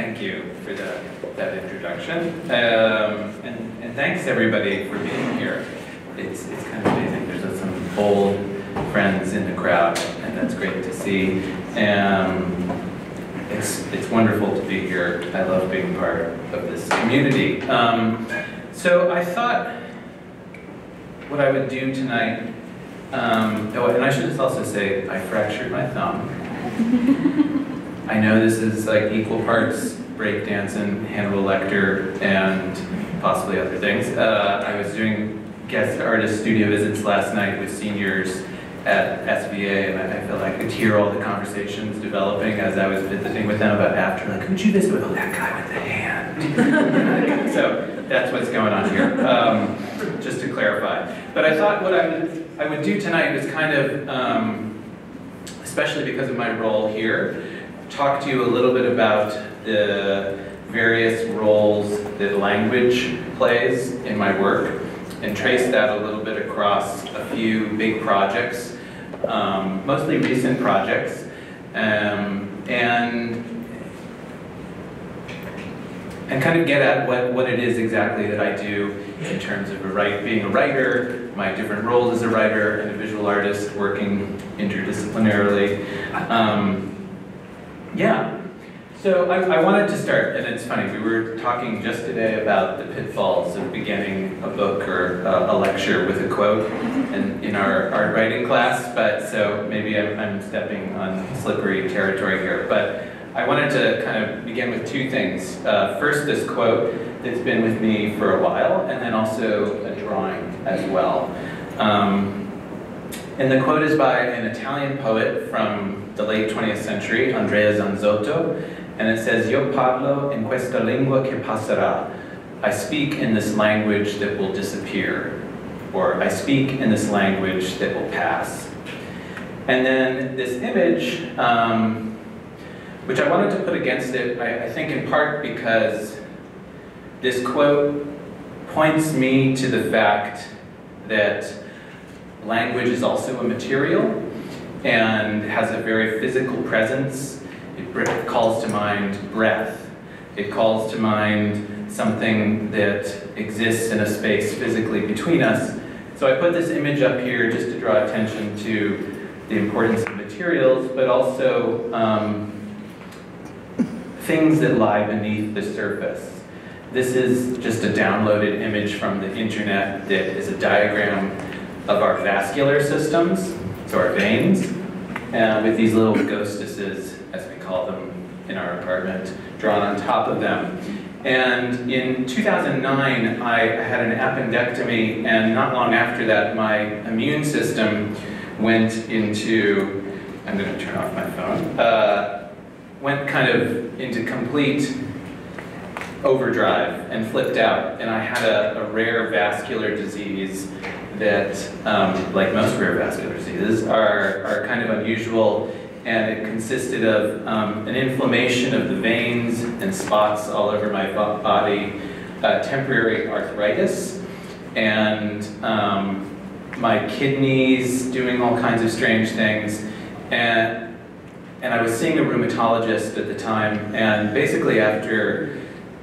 thank you for that introduction. And thanks everybody for being here. It's kind of amazing. There's some old friends in the crowd, and that's great to see. It's wonderful to be here. I love being part of this community. So I thought what I would do tonight, oh, and I should also say I fractured my thumb. I know this is like equal parts breakdancing, Hannibal Lecter, and possibly other things. I was doing guest artist studio visits last night with seniors at SVA, and I felt like I could hear all the conversations developing as I was visiting with them about after, like, who'd you visit with? Oh, that guy with the hand. So that's what's going on here, just to clarify. But I thought what I would do tonight was kind of, especially because of my role here, talk to you a little bit about the various roles that language plays in my work, and trace that a little bit across a few big projects, mostly recent projects, and kind of get at what it is exactly that I do in terms of being a writer, my different roles as a writer and a visual artist working interdisciplinarily. Yeah, so I wanted to start, and it's funny, we were talking just today about the pitfalls of beginning a book or a lecture with a quote in our art writing class, but so maybe I'm stepping on slippery territory here, but I wanted to kind of begin with two things. First, this quote that's been with me for a while, and then also a drawing as well. And the quote is by an Italian poet from the late 20th century, Andrea Zanzotto, and it says, "Io parlo in questa lingua che passerà." I speak in this language that will disappear, or I speak in this language that will pass. And then this image, which I wanted to put against it, I think in part because this quote points me to the fact that language is also a material and has a very physical presence. It calls to mind breath. It calls to mind something that exists in a space physically between us. So I put this image up here just to draw attention to the importance of materials, but also things that lie beneath the surface. This is just a downloaded image from the internet that is a diagram of our vascular systems, so our veins, with these little ghostesses, as we call them in our apartment, drawn on top of them. And in 2009, I had an appendectomy, and not long after that, my immune system went into, I'm going to turn off my phone, went kind of into complete overdrive and flipped out. And I had a rare vascular disease that, like most rare vascular diseases, are kind of unusual, and it consisted of an inflammation of the veins and spots all over my body, temporary arthritis, and my kidneys doing all kinds of strange things. And I was seeing a rheumatologist at the time, and basically after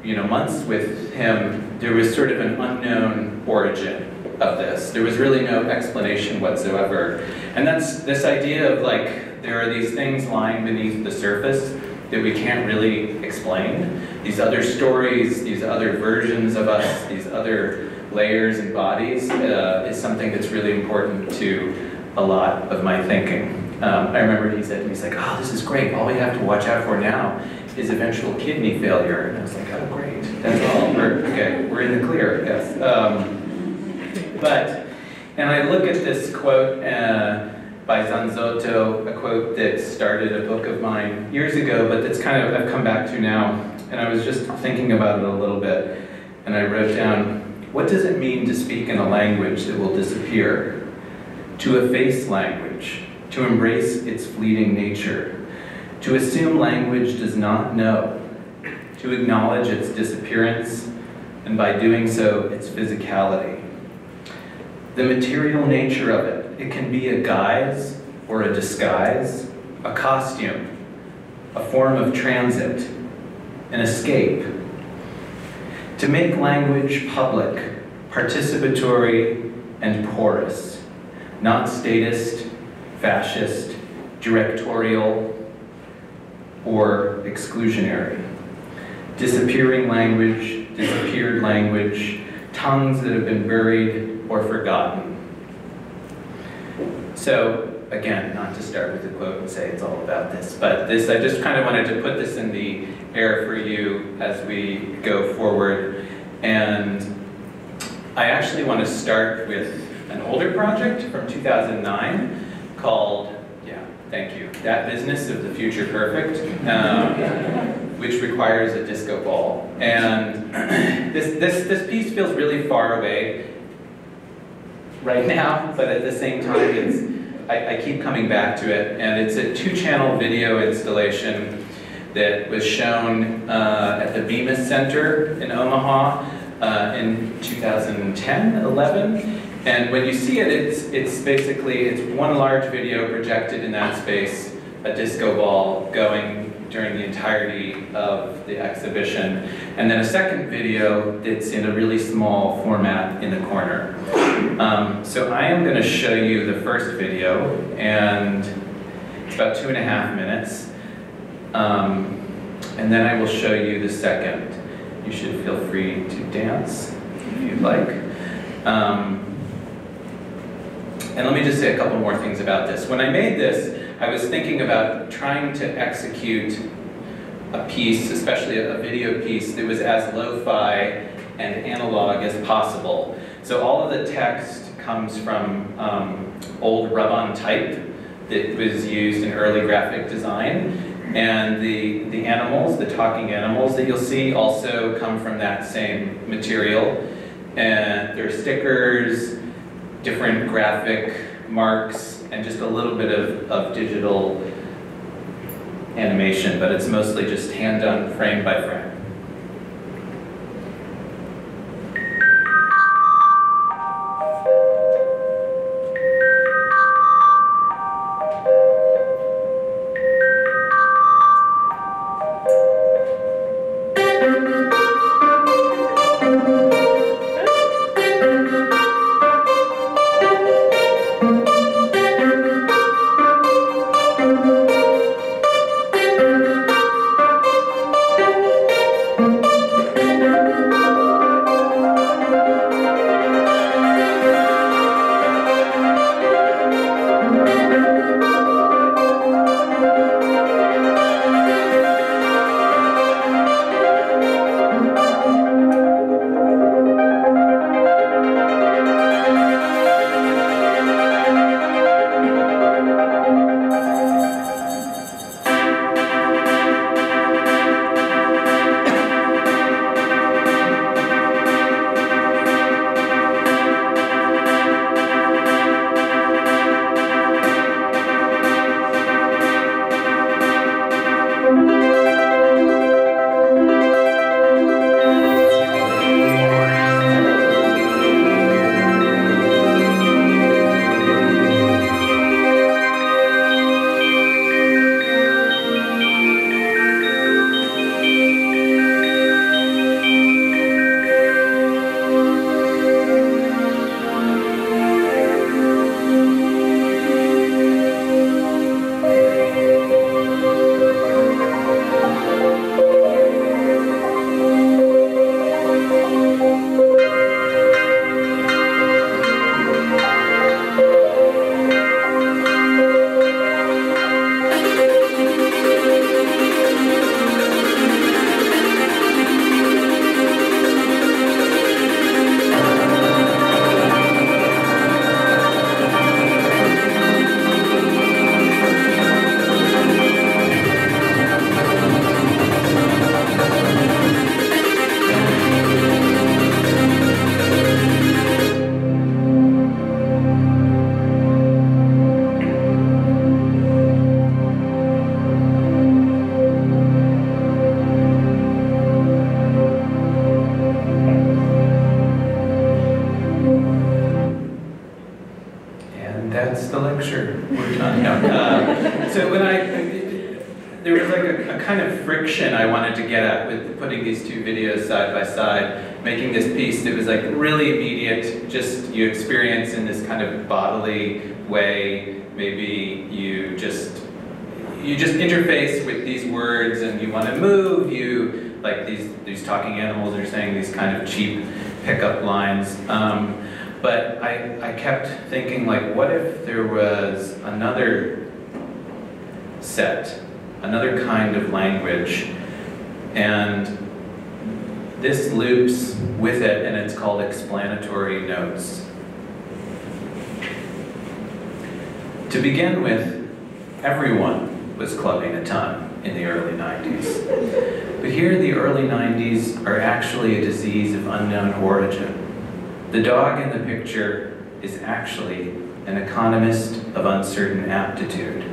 months with him, there was sort of an unknown origin of this. There was really no explanation whatsoever. And that's this idea of like, there are these things lying beneath the surface that we can't really explain. These other stories, these other versions of us, these other layers and bodies is something that's really important to a lot of my thinking. I remember he said to me, he's like, "Oh, this is great. All we have to watch out for now is eventual kidney failure." And I was like, "Oh, great. That's all. We're in the clear, yes." And I look at this quote by Zanzotto, a quote that started a book of mine years ago, but that's kind of, I've come back to now. And I was just thinking about it a little bit, and I wrote down, what does it mean to speak in a language that will disappear? To efface language, to embrace its fleeting nature, to assume language does not know, to acknowledge its disappearance, and by doing so, its physicality. The material nature of it, it can be a guise or a disguise, a costume, a form of transit. an escape. To make language public, participatory, and porous, not statist, fascist, directorial, or exclusionary. Disappearing language, disappeared language, tongues that have been buried or forgotten. So, again, not to start with a quote and say it's all about this, but this, I just kind of wanted to put this in the air for you as we go forward. And I actually want to start with an older project from 2009 called, yeah, thank you, That Business of the Future Perfect, which requires a disco ball. And this piece feels really far away right now, but at the same time, I keep coming back to it, and it's a 2-channel video installation that was shown at the Bemis Center in Omaha in 2010-11. And when you see it, it's basically one large video projected in that space, a disco ball going during the entirety of the exhibition, and then a second video that's in a really small format in the corner. So I am going to show you the first video, and it's about 2.5 minutes, and then I will show you the second. You should feel free to dance if you'd like. And let me just say a couple more things about this. When I made this, I was thinking about trying to execute a piece, especially a video piece, that was as lo-fi and analog as possible. So all of the text comes from old rub-on type that was used in early graphic design. And the animals, the talking animals that you'll see, also come from that same material. And there are stickers, different graphic marks, and just a little bit of digital animation, but it's mostly just hand-done frame by frame. there was like a kind of friction I wanted to get at with putting these two videos side by side, making this piece that was like really immediate, just you experience in this kind of bodily way. Maybe you just interface with these words and you want to move, you, like these talking animals are saying these kind of cheap pickup lines. But I kept thinking, like, what if there was another set, another kind of language, and this loops with it, and it's called explanatory notes. To begin with, everyone was clubbing a ton in the early 90s. But here, the early 90s are actually a disease of unknown origin. The dog in the picture is actually an economist of uncertain aptitude.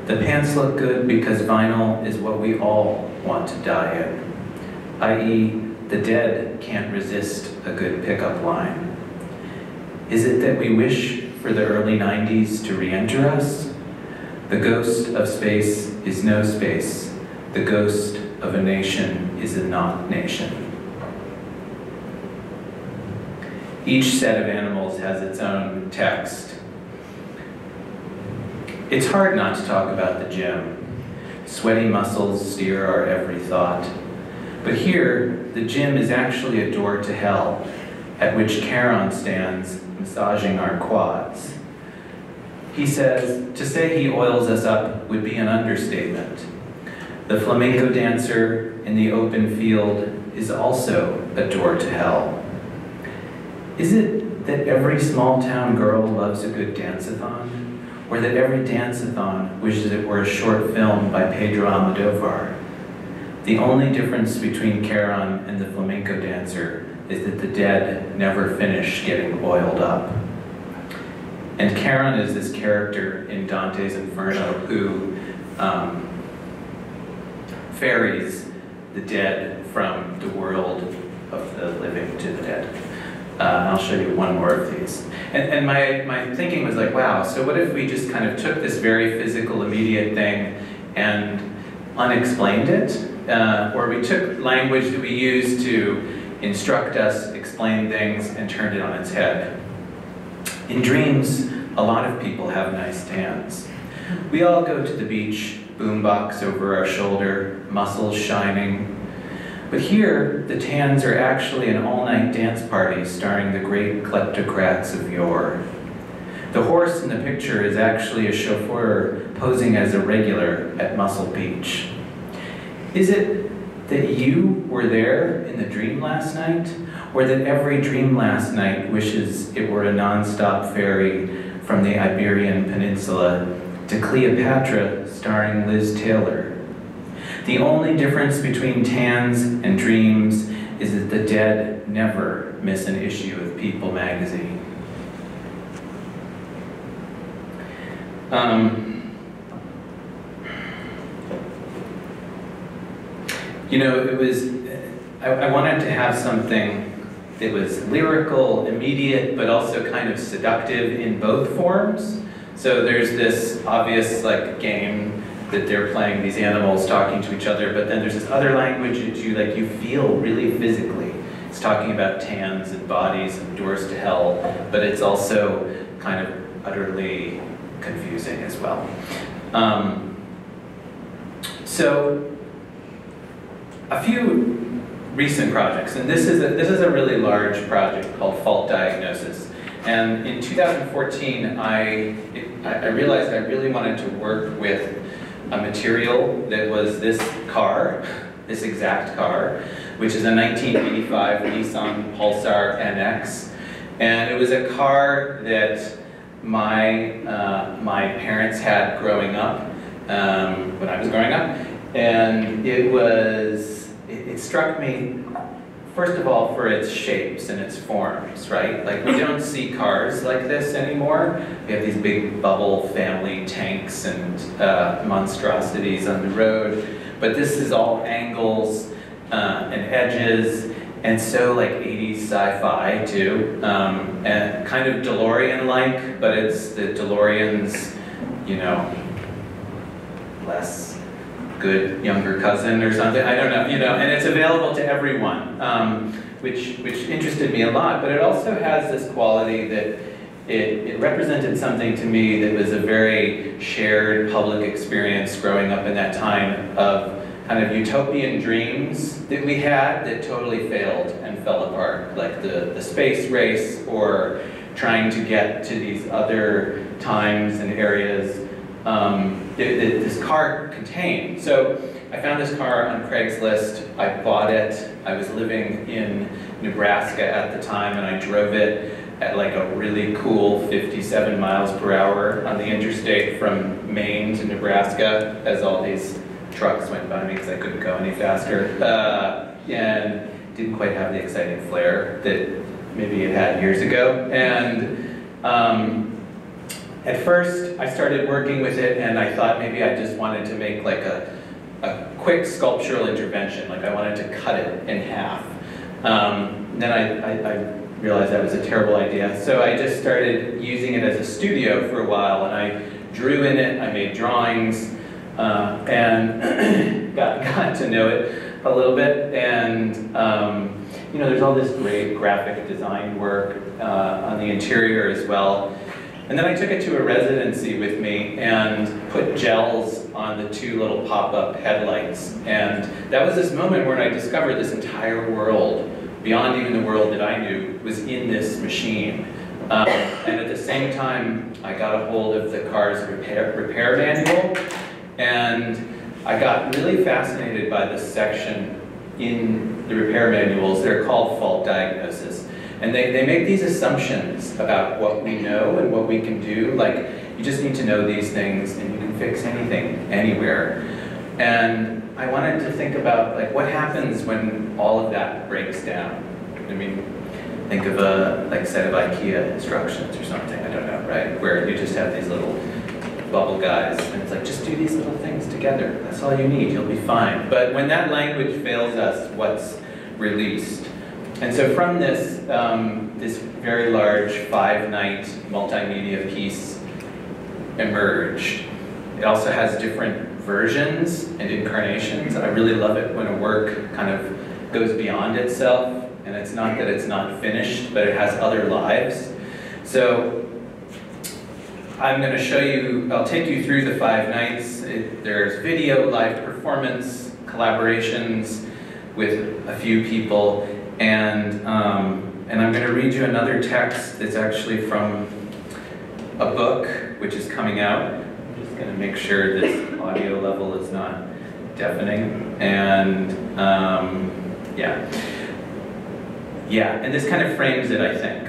The pants look good because vinyl is what we all want to die in, i.e., the dead can't resist a good pickup line. Is it that we wish for the early 90s to re-enter us? The ghost of space is no space. The ghost of a nation is a not nation. Each set of animals has its own text. It's hard not to talk about the gym. Sweaty muscles steer our every thought. But here, the gym is actually a door to hell, at which Charon stands, massaging our quads. He says, to say he oils us up would be an understatement. The flamenco dancer in the open field is also a door to hell. Is it that every small town girl loves a good dance-a-thon? Or that every dance-a-thon wishes it were a short film by Pedro Almodovar? The only difference between Charon and the flamenco dancer is that the dead never finish getting oiled up. And Charon is this character in Dante's Inferno who ferries the dead from the world of the living to the dead. I'll show you one more of these. And my thinking was like, wow, so what if we just kind of took this very physical, immediate thing and unexplained it? Or we took language that we use to instruct us, explain things, and turned it on its head. In dreams, a lot of people have nice tans. We all go to the beach, boombox over our shoulder, muscles shining. But here, the tans are actually an all-night dance party starring the great kleptocrats of yore. The horse in the picture is actually a chauffeur posing as a regular at Muscle Beach. Is it that you were there in the dream last night? Or that every dream last night wishes it were a non-stop ferry from the Iberian Peninsula to Cleopatra starring Liz Taylor? The only difference between tans and dreams is that the dead never miss an issue of People magazine. You know, it was, I wanted to have something that was lyrical, immediate, but also kind of seductive in both forms. So there's this obvious like game that they're playing, these animals talking to each other, but then there's this other language that you feel really physically. It's talking about tans and bodies and doors to hell, but it's also kind of utterly confusing as well. So a few recent projects, and this is a really large project called Fault Diagnosis. And in 2014, I realized I really wanted to work with a material that was this car, this exact car, which is a 1985 Nissan Pulsar NX. And it was a car that my parents had growing up, when I was growing up. And it struck me, first of all, for its shapes and its forms, right? Like, we don't see cars like this anymore. We have these big bubble family tanks and monstrosities on the road. But this is all angles and edges, and so like 80s sci-fi too. And kind of DeLorean-like, but it's the DeLorean's, you know, less good younger cousin or something, I don't know, and it's available to everyone, which interested me a lot, but it also has this quality that it represented something to me that was a very shared public experience growing up in that time of kind of utopian dreams that we had that totally failed and fell apart, like the space race or trying to get to these other times and areas that this car contained. So I found this car on Craigslist, I bought it, I was living in Nebraska at the time and I drove it at like a really cool 57 miles per hour on the interstate from Maine to Nebraska as all these trucks went by me because I couldn't go any faster. And didn't quite have the exciting flair that maybe it had years ago. And at first I started working with it and I thought maybe I just wanted to make like a quick sculptural intervention, like I wanted to cut it in half. Then I realized that was a terrible idea. So I just started using it as a studio for a while and I drew in it, I made drawings, and got to know it a little bit. And there's all this great graphic design work on the interior as well. And then I took it to a residency with me and put gels on the two little pop-up headlights. And that was this moment where I discovered this entire world, beyond even the world that I knew, was in this machine. And at the same time, I got a hold of the car's repair manual, and I got really fascinated by this section in the repair manuals. They're called fault diagnosis. And they make these assumptions about what we know and what we can do. Like, you just need to know these things and you can fix anything, anywhere. And I wanted to think about like what happens when all of that breaks down. I mean, think of a set of IKEA instructions or something, I don't know, right? Where you just have these little bubble guys and it's like, just do these little things together. That's all you need, you'll be fine. But when that language fails us, what's released? And so from this, this very large 5-night multimedia piece emerged. It also has different versions and incarnations. I really love it when a work kind of goes beyond itself, and it's not that it's not finished, but it has other lives. So I'm going to show you, I'll take you through the 5 nights. There's video, live performance, collaborations with a few people, and I'm going to read you another text that's actually from a book which is coming out. I'm just going to make sure this audio level is not deafening, and and this kind of frames it, I think.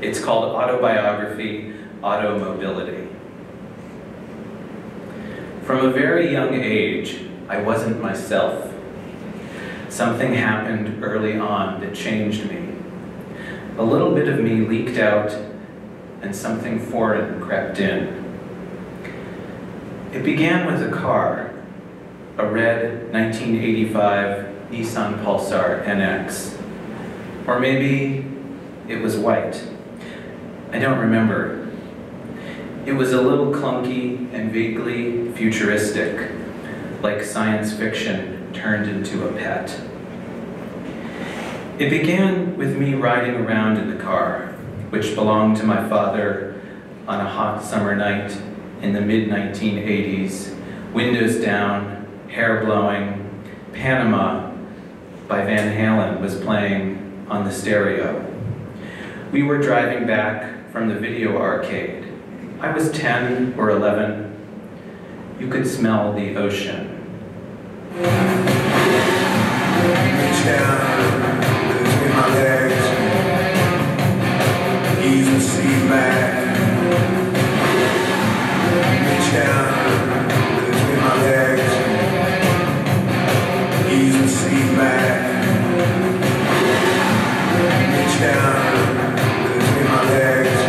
It's called Autobiography, Automobility. From a very young age, I wasn't myself. Something happened early on that changed me. A little bit of me leaked out, and something foreign crept in. It began with a car, a red 1985 Nissan Pulsar NX. Or maybe it was white. I don't remember. It was a little clunky and vaguely futuristic, like science fiction turned into a pet. It began with me riding around in the car, which belonged to my father on a hot summer night in the mid-1980s, windows down, hair blowing. Panama by Van Halen was playing on the stereo. We were driving back from the video arcade. I was 10 or 11. You could smell the ocean. Reach down between my legs, ease the seat back. Reach down between my legs, ease the seat back. Reach down between my legs,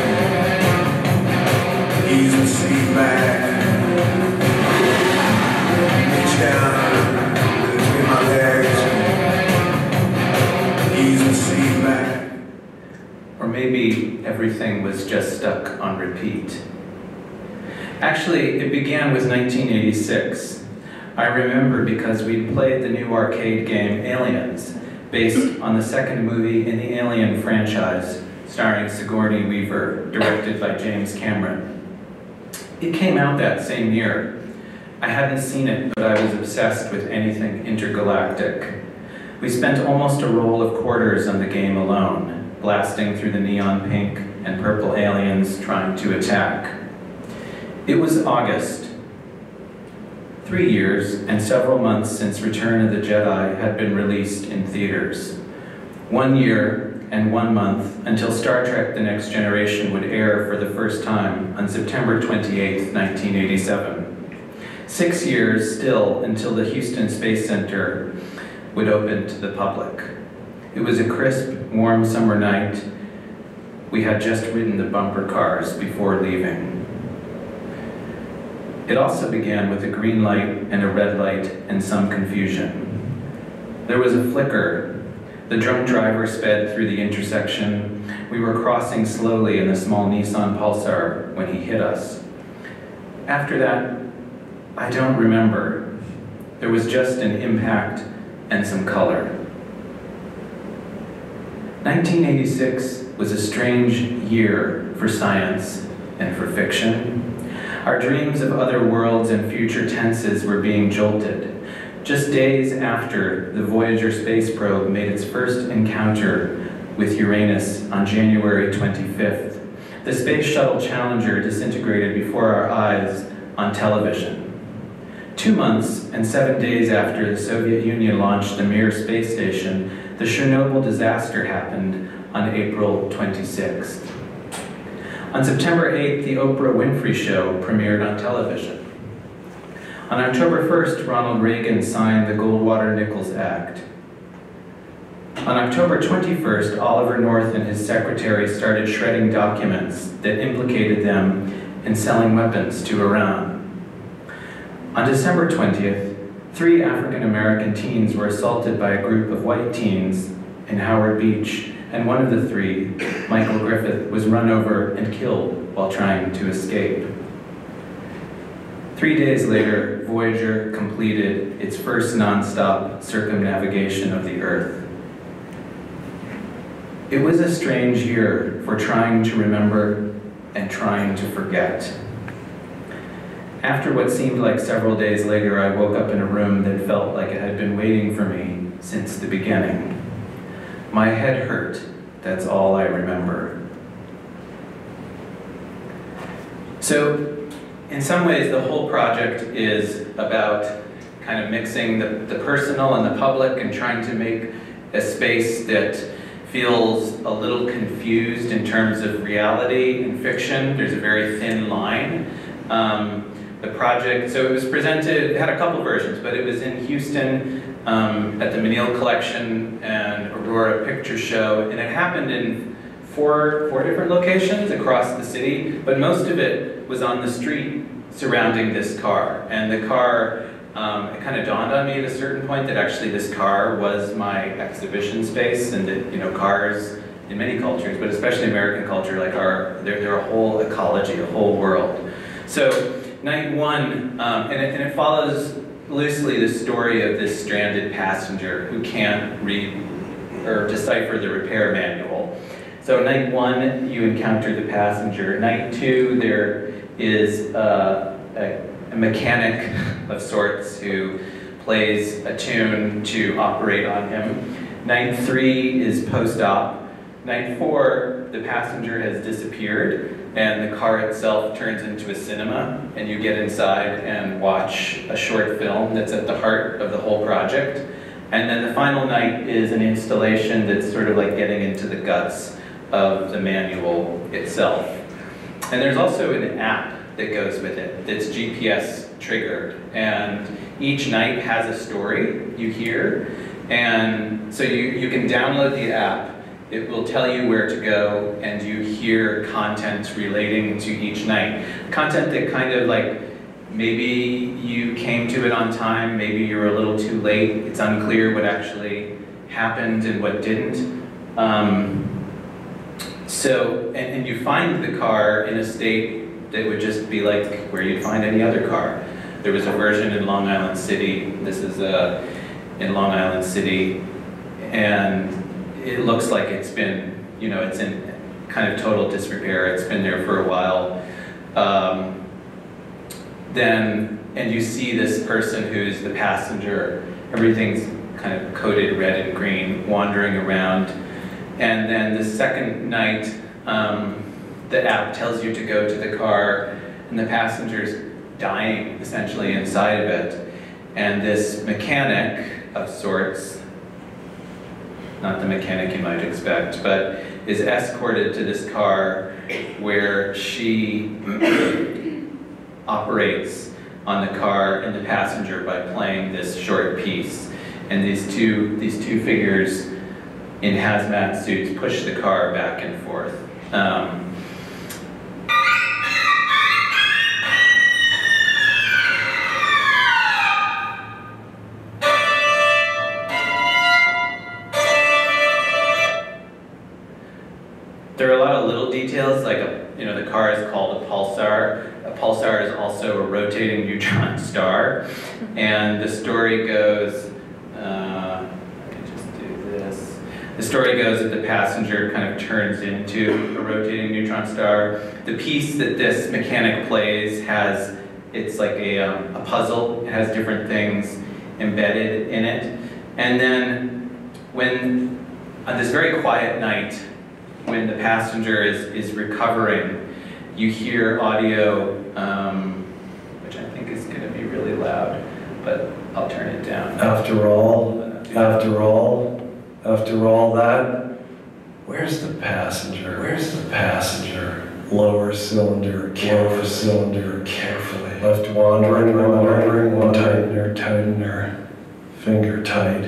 ease the seat back. Reach down between my legs, ease the seat back. Or maybe everything was just stuck on repeat. Actually, it began with 1986. I remember because we'd played the new arcade game Aliens, based on the second movie in the Alien franchise, starring Sigourney Weaver, directed by James Cameron. It came out that same year. I hadn't seen it, but I was obsessed with anything intergalactic. We spent almost a roll of quarters on the game alone, blasting through the neon pink and purple aliens trying to attack. It was August. 3 years and several months since Return of the Jedi had been released in theaters. 1 year and 1 month until Star Trek: The Next Generation would air for the first time on September 28, 1987. 6 years still until the Houston Space Center would open to the public. It was a crisp, warm summer night. We had just ridden the bumper cars before leaving. It also began with a green light and a red light and some confusion. There was a flicker. The drunk driver sped through the intersection. We were crossing slowly in a small Nissan Pulsar when he hit us. After that, I don't remember. There was just an impact and some color. 1986 was a strange year for science and for fiction. Our dreams of other worlds and future tenses were being jolted. Just days after the Voyager space probe made its first encounter with Uranus on January 25th, the Space Shuttle Challenger disintegrated before our eyes on television. 2 months and 7 days after the Soviet Union launched the Mir space station, the Chernobyl disaster happened on April 26th. On September 8th, the Oprah Winfrey Show premiered on television. On October 1st, Ronald Reagan signed the Goldwater-Nichols Act. On October 21st, Oliver North and his secretary started shredding documents that implicated them in selling weapons to Iran. On December 20th, 3 African-American teens were assaulted by a group of white teens in Howard Beach, and one of the 3, Michael Griffith, was run over and killed while trying to escape. 3 days later, Voyager completed its first non-stop circumnavigation of the Earth. It was a strange year for trying to remember and trying to forget. After what seemed like several days later, I woke up in a room that felt like it had been waiting for me since the beginning. My head hurt, that's all I remember. So, in some ways, the whole project is about kind of mixing the personal and the public and trying to make a space that feels a little confused in terms of reality and fiction. There's a very thin line. The project, so it was presented, it had a couple versions, but it was in Houston at the Menil Collection and Aurora Picture Show, and it happened in four different locations across the city, but most of it was on the street surrounding this car. And the car, it kind of dawned on me at a certain point that actually this car was my exhibition space, and that, you know, cars in many cultures, but especially American culture, like they're a whole ecology, a whole world. So night one, and it follows loosely the story of this stranded passenger who can't read or decipher the repair manual. So night one, you encounter the passenger. Night two, there is a mechanic of sorts who plays a tune to operate on him. Night three is post-op. Night four, the passenger has disappeared, and the car itself turns into a cinema, and you get inside and watch a short film that's at the heart of the whole project. And then the final night is an installation that's sort of like getting into the guts of the manual itself. And there's also an app that goes with it that's GPS triggered, and each night has a story you hear, and so you can download the app. It will tell you where to go, and you hear content relating to each night. Content that kind of like, maybe you came to it on time, maybe you were a little too late. It's unclear what actually happened and what didn't. And you find the car in a state that would just be like where you'd find any other car. There was a version in Long Island City. This is in Long Island City, and it looks like it's been, you know, it's in kind of total disrepair. It's been there for a while. And you see this person who's the passenger. Everything's kind of coated red and green, wandering around. And then the second night, the app tells you to go to the car, and the passenger's dying, essentially, inside of it. And this mechanic of sorts, not the mechanic you might expect, but is escorted to this car where she operates on the car and the passenger by playing this short piece. And these two figures in hazmat suits push the car back and forth. There are a lot of little details, like the car is called a pulsar. A pulsar is also a rotating neutron star, and the story goes. Let me just do this. The story goes that the passenger kind of turns into a rotating neutron star. The piece that this mechanic plays it's like a puzzle. It has different things embedded in it, and then when on this very quiet night, when the passenger is recovering, you hear audio, which I think is going to be really loud, but I'll turn it down. After all that, where's the passenger? Where's the passenger? Lower cylinder, carefully. Left wandering, tightener, finger tight.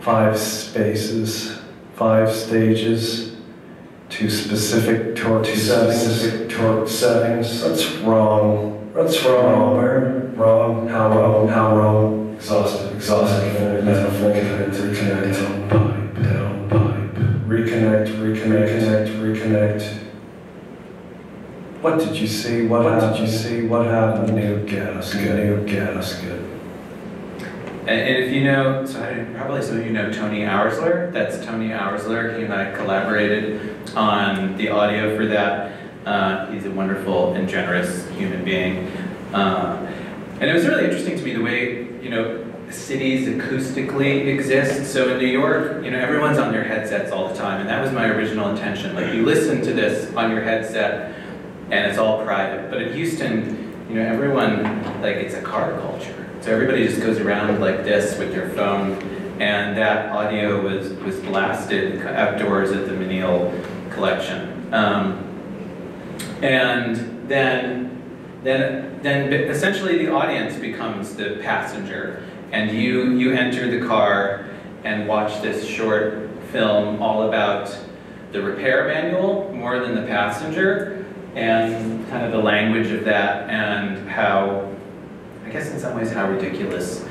5 spaces. 5 stages, 2 specific torque settings. That's wrong. Wrong. How wrong? Exhausted. Down pipe. Reconnect. What did you see? What happened? New gasket. And if you know, probably some of you know Tony Oursler. That's Tony Oursler. He and I collaborated on the audio for that. He's a wonderful and generous human being. And it was really interesting to me the way, cities acoustically exist. So in New York, everyone's on their headsets all the time, and that was my original intention. Like, you listen to this on your headset, and it's all private. But in Houston, everyone, it's a car culture. So everybody just goes around like this with their phone, and that audio was blasted outdoors at the Menil collection. And then essentially the audience becomes the passenger, and you enter the car and watch this short film all about the repair manual more than the passenger, and kind of the language of that, and how, I guess in some ways, how ridiculous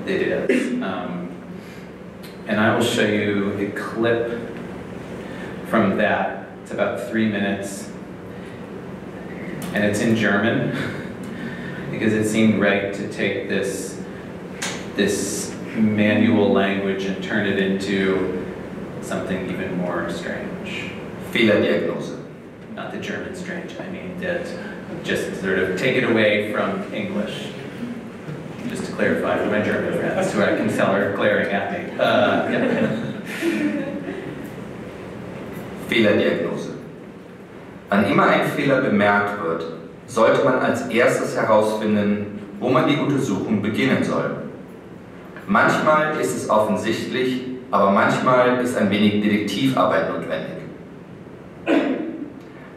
it is. And I will show you a clip from that. It's about 3 minutes, and it's in German, because it seemed right to take this manual language and turn it into something even more strange. Fehlerdiagnose. Not the German strange, I mean that just sort of take it away from English. Just to clarify for my German friends who I can tell are glaring at me. Fehlerdiagnose. Wann immer ein Fehler bemerkt wird, sollte man als erstes herausfinden, wo man die Untersuchung beginnen soll. Manchmal ist es offensichtlich, aber manchmal ist ein wenig Detektivarbeit notwendig.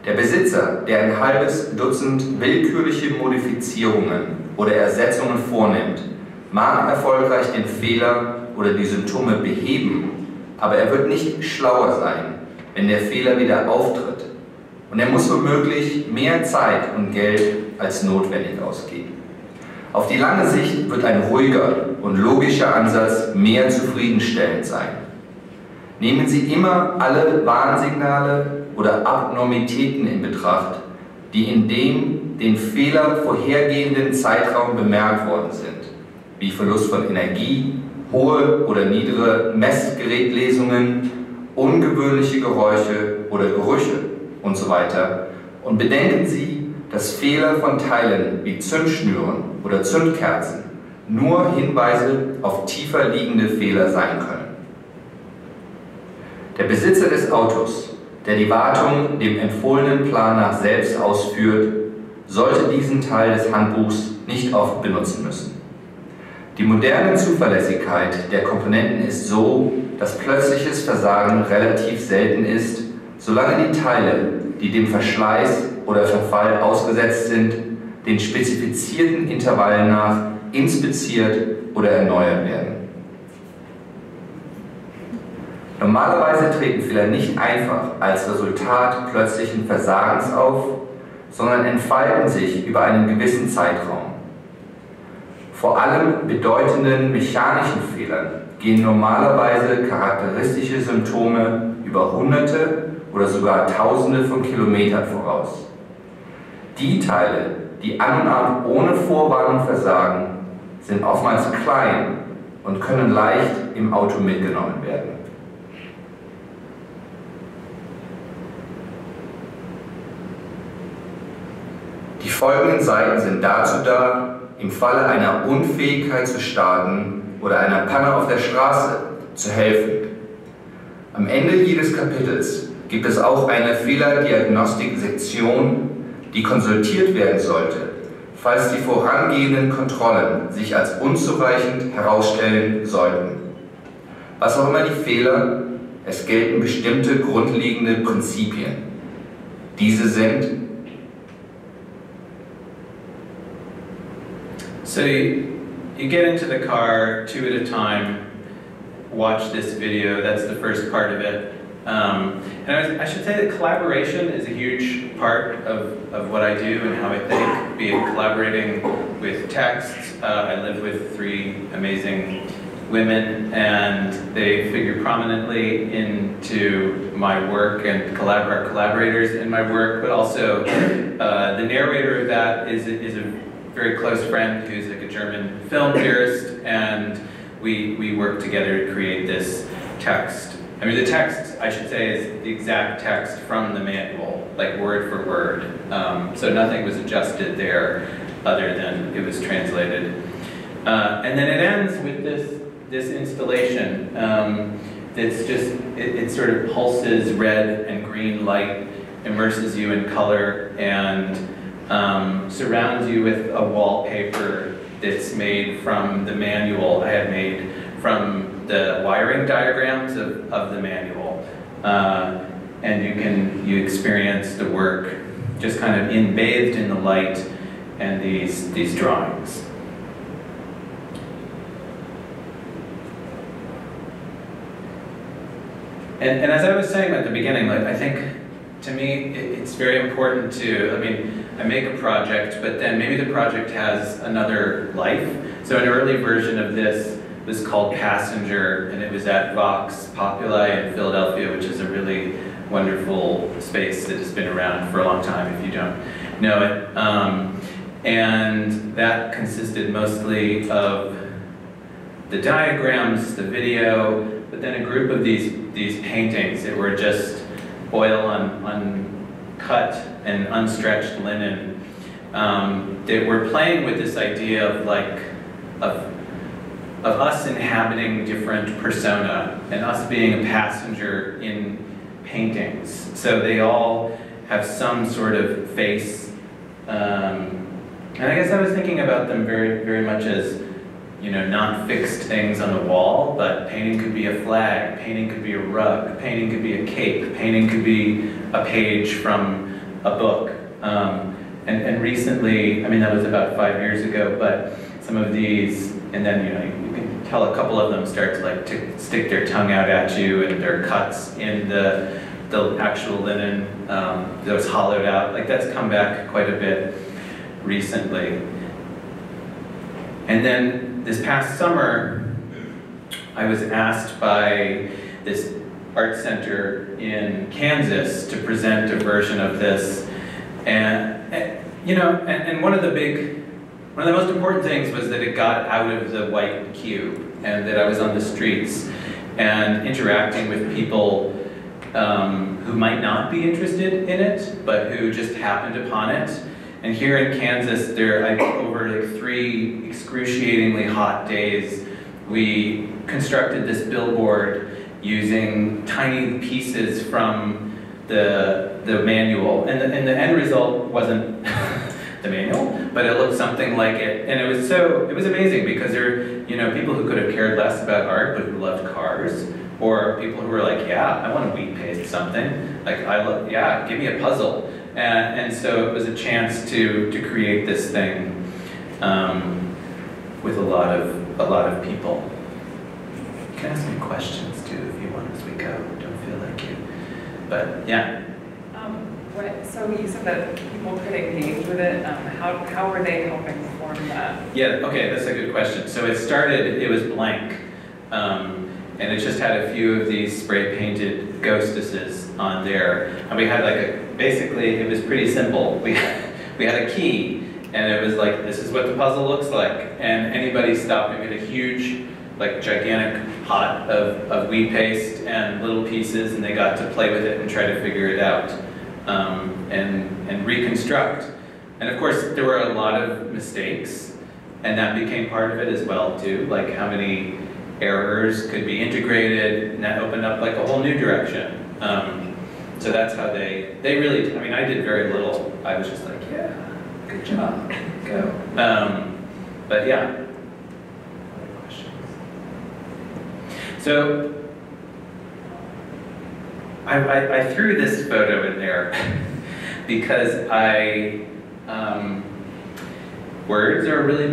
Der Besitzer, der ein halbes Dutzend willkürliche Modifizierungen oder Ersetzungen vornimmt, mag erfolgreich den Fehler oder die Symptome beheben, aber er wird nicht schlauer sein, wenn der Fehler wieder auftritt. Und er muss womöglich mehr Zeit und Geld als notwendig ausgeben. Auf die lange Sicht wird ein ruhiger und logischer Ansatz mehr zufriedenstellend sein. Nehmen Sie immer alle Warnsignale oder Abnormitäten in Betracht, die in dem den Fehler vorhergehenden Zeitraum bemerkt worden sind, wie Verlust von Energie, hohe oder niedere Messgerätlesungen, ungewöhnliche Geräusche oder Gerüche und so weiter. Und bedenken Sie, dass Fehler von Teilen wie Zündschnüren oder Zündkerzen nur Hinweise auf tiefer liegende Fehler sein können. Der Besitzer des Autos, der die Wartung dem empfohlenen Plan nach selbst ausführt, sollte diesen Teil des Handbuchs nicht oft benutzen müssen. Die moderne Zuverlässigkeit der Komponenten ist so, dass plötzliches Versagen relativ selten ist, solange die Teile, die dem Verschleiß oder Verfall ausgesetzt sind, den spezifizierten Intervallen nach inspiziert oder erneuert werden. Normalerweise treten Fehler nicht einfach als Resultat plötzlichen Versagens auf, sondern entfalten sich über einen gewissen Zeitraum. Vor allem bedeutenden mechanischen Fehlern gehen normalerweise charakteristische Symptome über Hunderte oder sogar Tausende von Kilometern voraus. Die Teile, die an und ab ohne Vorwarnung versagen, sind oftmals klein und können leicht im Auto mitgenommen werden. Die folgenden Seiten sind dazu da, im Falle einer Unfähigkeit zu starten oder einer Panne auf der Straße zu helfen. Am Ende jedes Kapitels gibt es auch eine Fehlerdiagnostik-Sektion, die konsultiert werden sollte, falls die vorangehenden Kontrollen sich als unzureichend herausstellen sollten. Was auch immer die Fehler, es gelten bestimmte grundlegende Prinzipien. Diese sind: So you get into the car 2 at a time, watch this video, that's the first part of it. And I should say that collaboration is a huge part of what I do and how I think, be it collaborating with texts. I live with 3 amazing women and they figure prominently into my work and are collaborators in my work, but also the narrator of that is a very close friend who's like a German film theorist, and we work together to create this text. I mean, the text, I should say, is the exact text from the manual, like word for word. So nothing was adjusted there other than it was translated. And then it ends with this installation that's just, it sort of pulses red and green light, immerses you in color, and surrounds you with a wallpaper that's made from the manual I had made from the wiring diagrams of the manual. And you experience the work just kind of bathed in the light and these drawings. And as I was saying at the beginning, like, I think to me it's very important to, I mean, I make a project, but then maybe the project has another life. So an early version of this was called Passenger, and it was at Vox Populi in Philadelphia, which is a really wonderful space that has been around for a long time if you don't know it. And that consisted mostly of the diagrams, the video, but then a group of these paintings that were just oil on cut and unstretched linen. That were playing with this idea of of us inhabiting different persona and us being a passenger in paintings. So they all have some sort of face. And I guess I was thinking about them very, very much as, you know, not fixed things on the wall, but painting could be a flag, painting could be a rug, painting could be a cape, painting could be a page from a book. And recently, I mean, that was about 5 years ago, but some of these, and then, you know, you can tell a couple of them start to like stick their tongue out at you, and there are cuts in the actual linen that was hollowed out. Like, that's come back quite a bit recently. And then this past summer, I was asked by this art center in Kansas to present a version of this, and you know, and one of the most important things was that it got out of the white cube, and that I was on the streets and interacting with people who might not be interested in it, but who just happened upon it. And here in Kansas, over like 3 excruciatingly hot days, we constructed this billboard using tiny pieces from the manual, and the end result wasn't the manual, but it looked something like it, and it was amazing because there were, you know, people who could have cared less about art but who loved cars, or people who were like, yeah, I want to wheat paste something, like yeah, give me a puzzle, and so it was a chance to create this thing with a lot of people. You can ask me questions too if you want as we go. Don't feel like you, but yeah. So you said that people could engage with it. How were they helping form that? Yeah, okay, that's a good question. So it was blank, and it just had a few of these spray painted ghostesses on there. And we had basically it was pretty simple. We had a key, and it was like, this is what the puzzle looks like. And anybody stopping at a huge, like gigantic pot of wheat paste and little pieces, and they got to play with it and try to figure it out. And reconstruct. And of course, there were a lot of mistakes, and that became part of it as well too, like how many errors could be integrated, and that opened up like a whole new direction. So that's how they really, I mean, I did very little. I was just like, yeah, good job, go. But yeah. Other questions? So, I threw this photo in there because words are really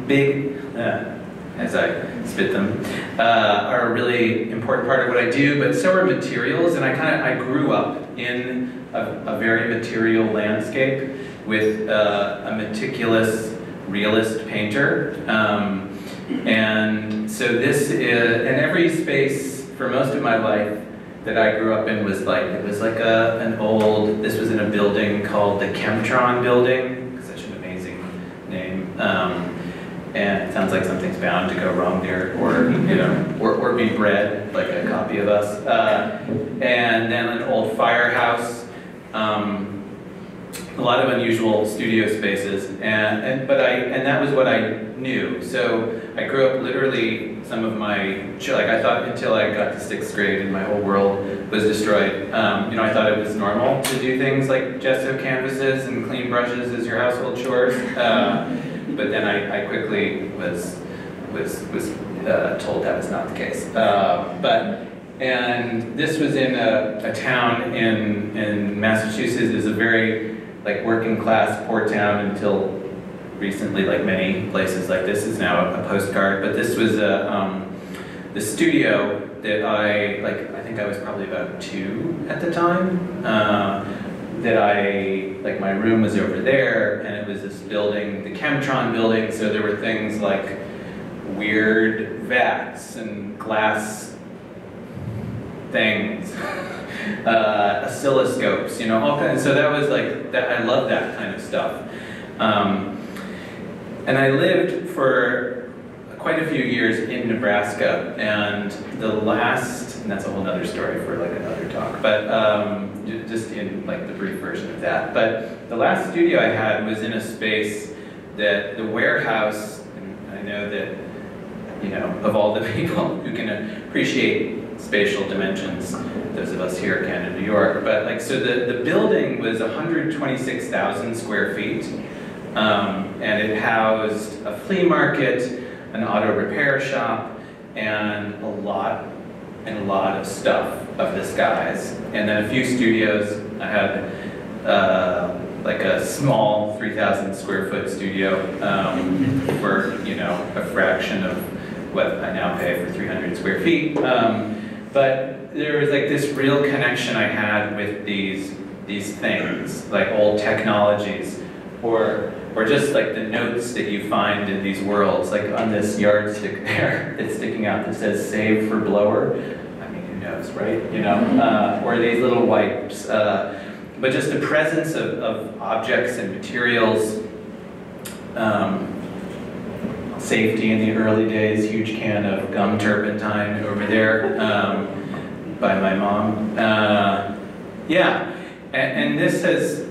big, as I spit them, are a really important part of what I do, but so are materials, and I grew up in a very material landscape with a meticulous realist painter, and so this is, and every space for most of my life that I grew up in was like, this was in a building called the Chemtron building, such an amazing name, and it sounds like something's bound to go wrong there, or, you know, or be bred, like a copy of us, and then an old firehouse, a lot of unusual studio spaces, and that was what I knew. So I grew up literally, some of my, like I thought until I got to 6th grade and my whole world was destroyed. You know, I thought it was normal to do things like gesso canvases and clean brushes as your household chores, but then I quickly was told that was not the case. And this was in a town in Massachusetts. It was a very like working class poor town until recently, like many places like this is now a postcard, but this was the studio that I think I was probably about 2 at the time, that my room was over there, and it was this building, the Chemtron building, so there were things like weird vats and glass things, oscilloscopes, you know, all kinds. So that was like, that, I love that kind of stuff. And I lived for quite a few years in Nebraska, and and that's a whole other story for like another talk, but just in like the brief version of that. But the last studio I had was in a space that the warehouse, and I know that, you know, of all the people who can appreciate spatial dimensions, those of us here can in New York, but like, so the building was 126,000 square feet. And it housed a flea market, an auto repair shop, and a lot of stuff of this guy's. And then a few studios. I had like a small 3,000 square foot studio for, you know, a fraction of what I now pay for 300 square feet. But there was like this real connection I had with these things, like old technologies, or just like the notes that you find in these worlds, like on this yardstick there that's sticking out that says "Save for Blower." I mean, who knows, right? You know, or these little wipes. but just the presence of objects and materials. Safety in the early days, huge can of gum turpentine over there by my mom. Yeah, and this has,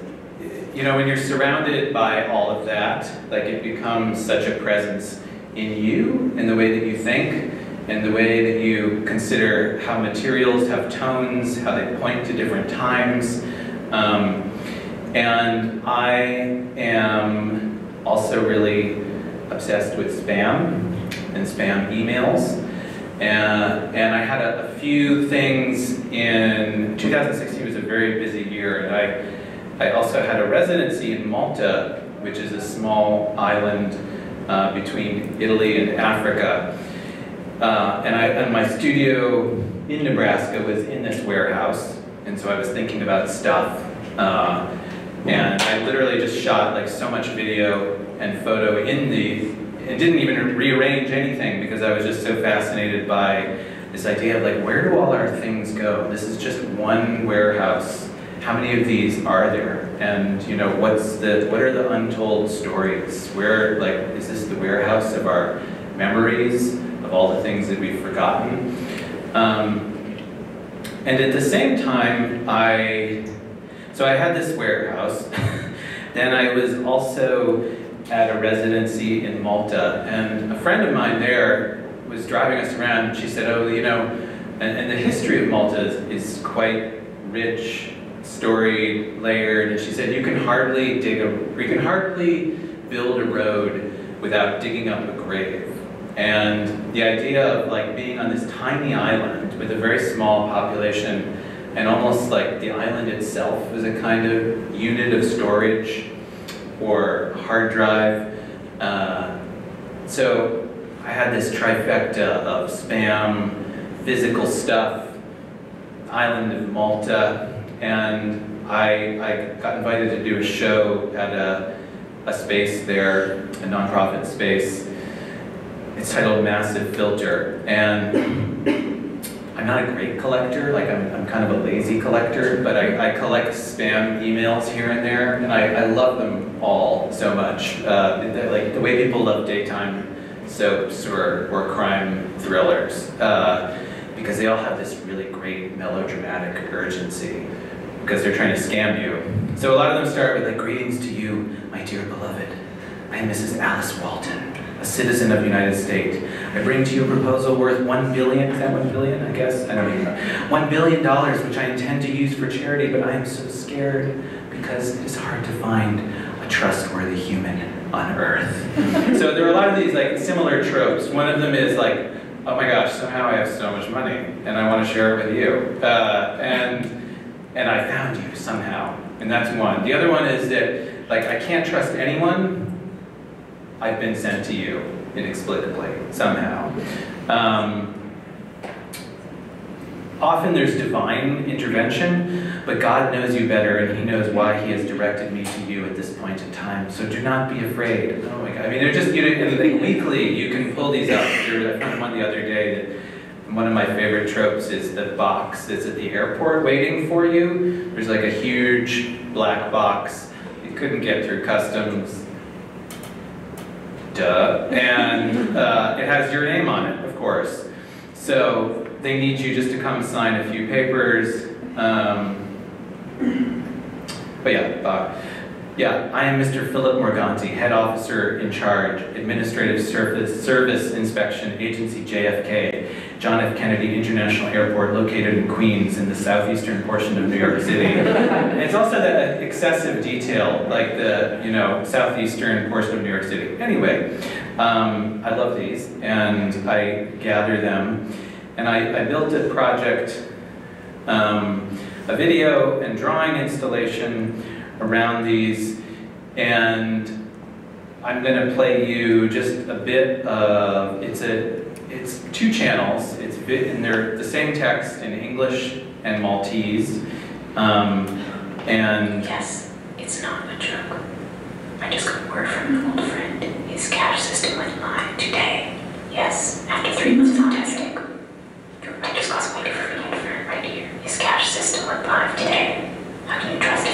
you know, when you're surrounded by all of that, like it becomes such a presence in you, in the way that you think, and the way that you consider how materials have tones, how they point to different times. And I am also really obsessed with spam and spam emails. And I had a few things in 2016 was a very busy year, and I also had a residency in Malta, which is a small island between Italy and Africa. And my studio in Nebraska was in this warehouse, and so I was thinking about stuff. And I literally just shot like so much video and photo in and didn't even rearrange anything because I was just so fascinated by this idea of like, where do all our things go? This is just one warehouse. How many of these are there? And you know, what are the untold stories? Where, like, is this the warehouse of our memories, of all the things that we've forgotten? And at the same time, so I had this warehouse. Then I was also at a residency in Malta, and a friend of mine there was driving us around, and she said, oh, you know, and the history of Malta is quite rich, storied, layered, and she said, you can hardly build a road without digging up a grave. And the idea of like being on this tiny island with a very small population, and almost like the island itself is a kind of unit of storage or hard drive. So I had this trifecta of spam, physical stuff, island of Malta, and I got invited to do a show at a space there, a nonprofit space. It's titled Massive Filter, and I'm not a great collector, like I'm kind of a lazy collector, but I collect spam emails here and there, and I love them all so much. Like the way people love daytime soaps or crime thrillers, because they all have this really great melodramatic urgency, because they're trying to scam you. So a lot of them start with like, greetings to you, my dear beloved. I am Mrs. Alice Walton, a citizen of the United States. I bring to you a proposal worth $1 billion, is that $1 billion, I guess? I don't even know. $1 billion, which I intend to use for charity, but I am so scared because it is hard to find a trustworthy human on Earth. So there are a lot of these like similar tropes. One of them is like, oh my gosh, somehow I have so much money and I want to share it with you. And I found you somehow, and that's one. The other one is that like I can't trust anyone. I've been sent to you inexplicably, somehow. Often there's divine intervention, but God knows you better, and He knows why He has directed me to you at this point in time. So do not be afraid. Oh my God! I mean, they're just, you know, and like weekly you can pull these up. I found one the other day that one of my favorite tropes is the box that's at the airport waiting for you. There's like a huge black box. You couldn't get through customs. Duh. And it has your name on it, of course. So they need you just to come sign a few papers. But yeah, I am Mr. Philip Morganti, Head Officer in Charge, Administrative Service Inspection, Agency JFK, John F. Kennedy International Airport, located in Queens in the southeastern portion of New York City. And it's also that excessive detail, like the, you know, southeastern portion of New York City. Anyway, I love these, and I gather them. And I built a project, a video and drawing installation around these, and I'm going to play you just a bit of, it's two channels, and they're the same text in English and Maltese, and... Yes, it's not a joke. I just got word from an old friend. His cash system went live today. Yes, after 3 months of testing. I just got waiting for me right here. His cash system went live today. How can you trust a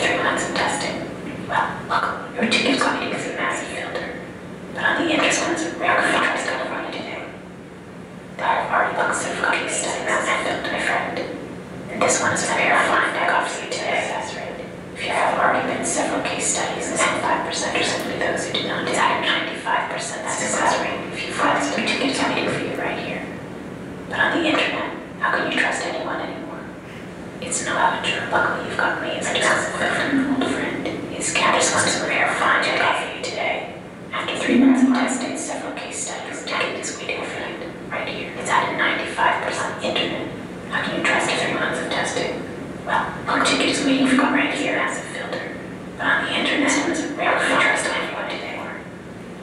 It's no aperture. Luckily, you've got me as a massive from an old friend. His cat just wants to rare find it out for you today. After 3 months of testing, several case studies, Daddy is waiting for it. Right here. It's at a 95% internet. How can you trust 3 months of testing? Well, our ticket is waiting for you right here as a filter. But on the internet, it's rare to trust anyone anymore.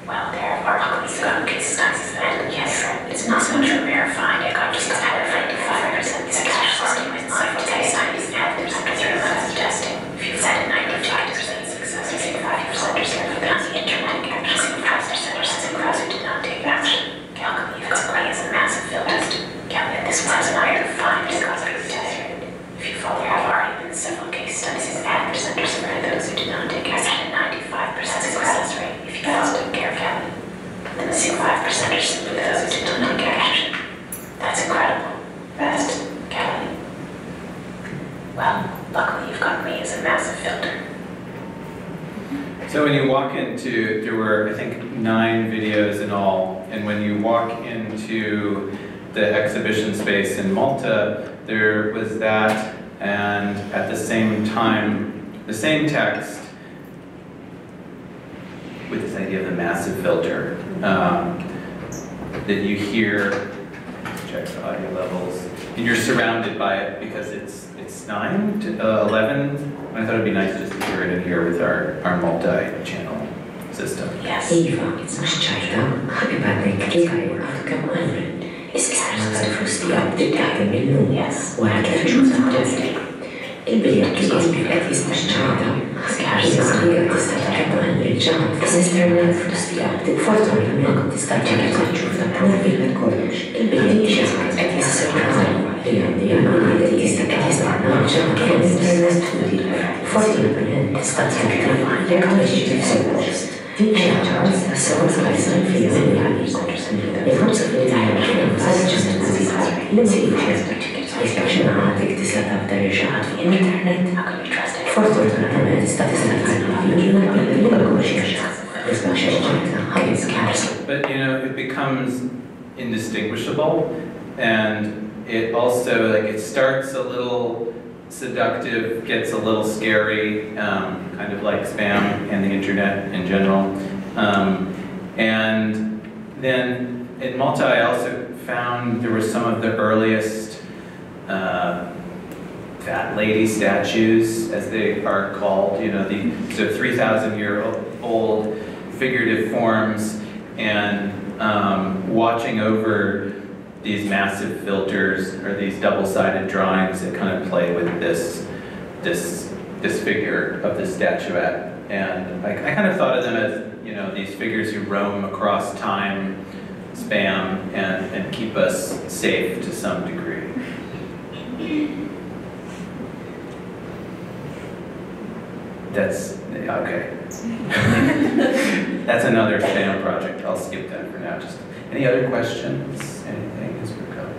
Well, there are luckily some case studies, and yes, it's not so much a rare find. I got just at a 95% is a cash system with 5 case studies, and there's after 3 months of testing. If you've had a 95% success, or say 5% or so, but on the internet, actually 5% or so crowds who did not take action. Calculate you've got me as a massive filter. Calculate this one as an iron find because of the test. If you follow, there have already been several case studies in bad percenters for those who did not take action, a 95% success rate. If you guys don't care, Callie, then the 5% are simply those who did not take action. That's incredible. Best, Callie. Well, luckily you've got me as a massive filter. So when you walk into, there were I think 9 videos in all, and when you walk into the exhibition space in Malta, there was that, and at the same time, the same text with this idea of the massive filter that you hear. Check the audio levels, and you're surrounded by it because it's 9 to 11. I thought it'd be nice just to hear it in here with our multi-channel system. Yes. Iva, max ċajta, ħabiba għandek kifaj għadkam għalmen. Iskħarna frusti għabdibdaqi minnu, wara kif ġuża għaddi. Il-bilja kif għed jismax ċajta, skħarna għaddi tista taħba għalmen ġan, s-isterna frusti għabdi fortuna minnu tista ċajta ġuża provi minn kollox. Il-bilja kif għed jismax li għandi tista taħba ġan, kien s-isterna studi. Fortuna minn tista ċajta l-ekoloġi ġifsibos. Charles, a source of some feelings in the agriculture. If not so good, I am just to see that. Let's see if especially now, I think this is a very short internet. How can we trust it? Fortunately, it's that is But you know, it becomes indistinguishable, and it also it starts a little seductive, gets a little scary, kind of like spam and the internet in general. And then in Malta, I also found there were some of the earliest fat lady statues, as they are called. You know, so 3,000-year-old figurative forms, and watching over these massive filters or these double-sided drawings that kind of play with this figure of the statuette. And I kind of thought of them as, you know, these figures who roam across time, span, and keep us safe to some degree. That's, okay. That's another spam project. I'll skip that for now. Just any other questions? Anything as we're going?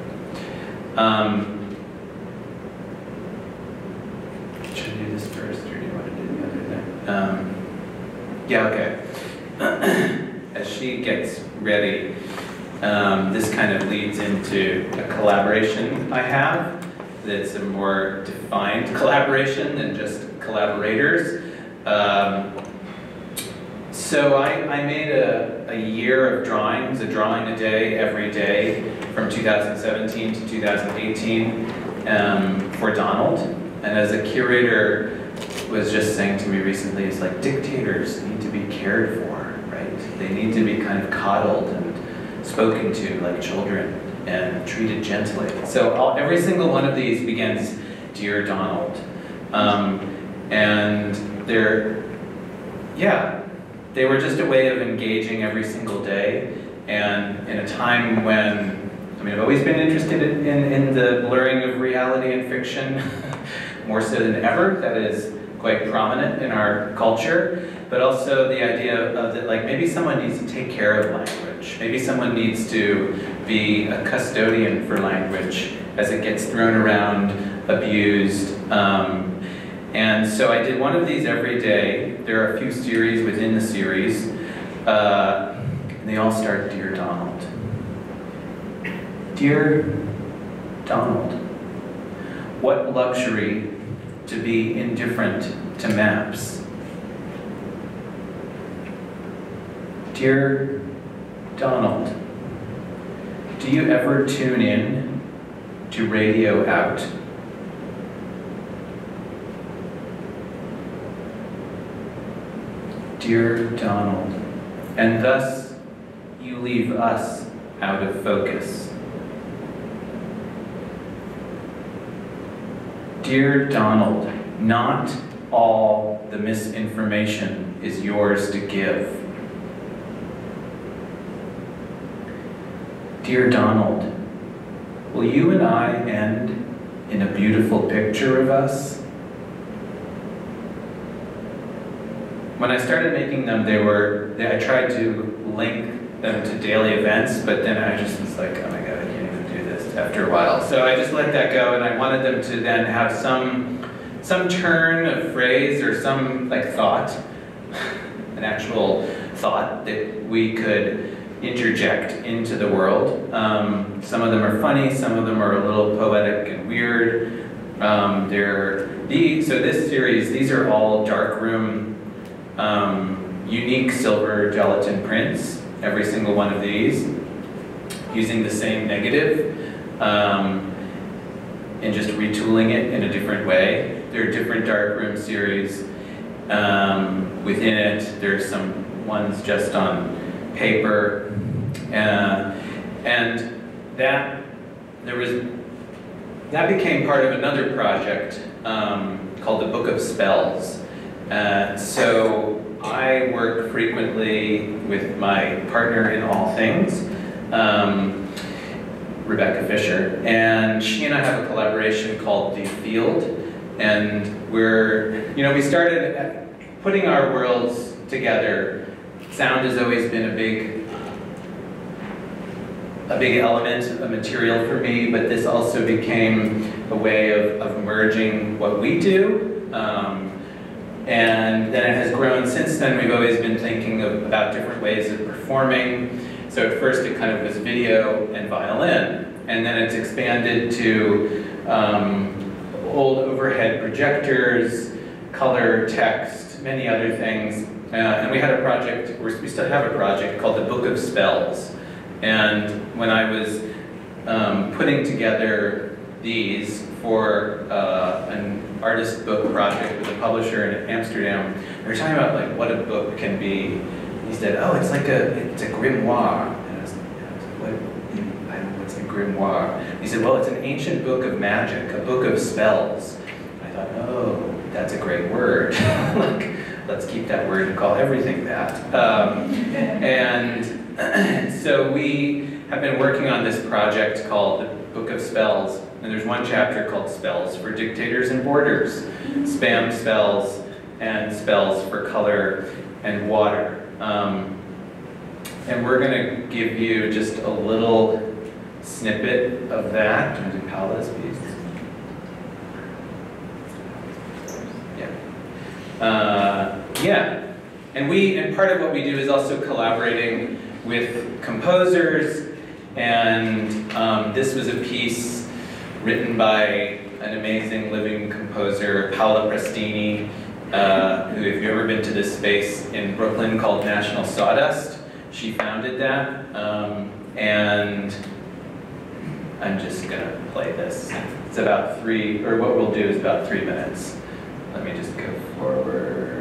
Should I do this first, or do you want to do the other thing? Yeah, okay. As she gets ready, this kind of leads into a collaboration I have that's a more defined collaboration than just collaborators. So I made a year of drawings, a drawing a day, every day, from 2017 to 2018 for Donald. And as a curator was just saying to me recently, it's like dictators need to be cared for, right? They need to be kind of coddled and spoken to like children and treated gently. So every single one of these begins, Dear Donald. And they were just a way of engaging every single day. And in a time when, I mean, I've always been interested in the blurring of reality and fiction, more so than ever. That is quite prominent in our culture. But also the idea of that, like, maybe someone needs to take care of language. Maybe someone needs to be a custodian for language as it gets thrown around, abused. And so I did one of these every day. There are a few series within the series. And they all start, Dear Donald. Dear Donald, What luxury to be indifferent to maps. Dear Donald, do you ever tune in to Radio Out? Dear Donald, and thus you leave us out of focus. Dear Donald, not all the misinformation is yours to give. Dear Donald, will you and I end in a beautiful picture of us? When I started making them, I tried to link them to daily events, but then I just was like, oh my God, I can't even do this after a while. So I just let that go, and I wanted them to then have some turn of phrase or some like thought, an actual thought that we could interject into the world. Some of them are funny, some of them are a little poetic and weird. So this series, these are all darkroom, unique silver gelatin prints, every single one of these, using the same negative, and just retooling it in a different way. There are different darkroom series. Within it, there's some ones just on paper, and that became part of another project called the Book of Spells. So I work frequently with my partner in all things, Rebecca Fisher, and she and I have a collaboration called The Field, and we started putting our worlds together. Sound has always been a big element, a material for me, but this also became a way of merging what we do. And then it has grown since then. We've always been thinking about different ways of performing. So at first it kind of was video and violin, and then it's expanded to old overhead projectors, color, text, many other things. And we had a project, we still have a project called the Book of Spells. And when I was putting together these for an artist book project with a publisher in Amsterdam, we were talking about like what a book can be. He said, "Oh, it's a grimoire." And I was like, "What? I don't know what's a grimoire." He said, "Well, it's an ancient book of magic, a book of spells." I thought, "Oh, that's a great word." Like, let's keep that word and call everything that. And so we have been working on this project called the Book of Spells, and there's one chapter called Spells for Dictators and Borders, spam spells and spells for color and water. And we're going to give you just a little snippet of that. Do you want to do Paola's piece? Yeah. And part of what we do is also collaborating with composers, and this was a piece written by an amazing living composer, Paola Prestini, who, if you've ever been to this space in Brooklyn called National Sawdust, she founded that, and I'm just gonna play this. It's about what we'll do is about 3 minutes. Let me just go forward.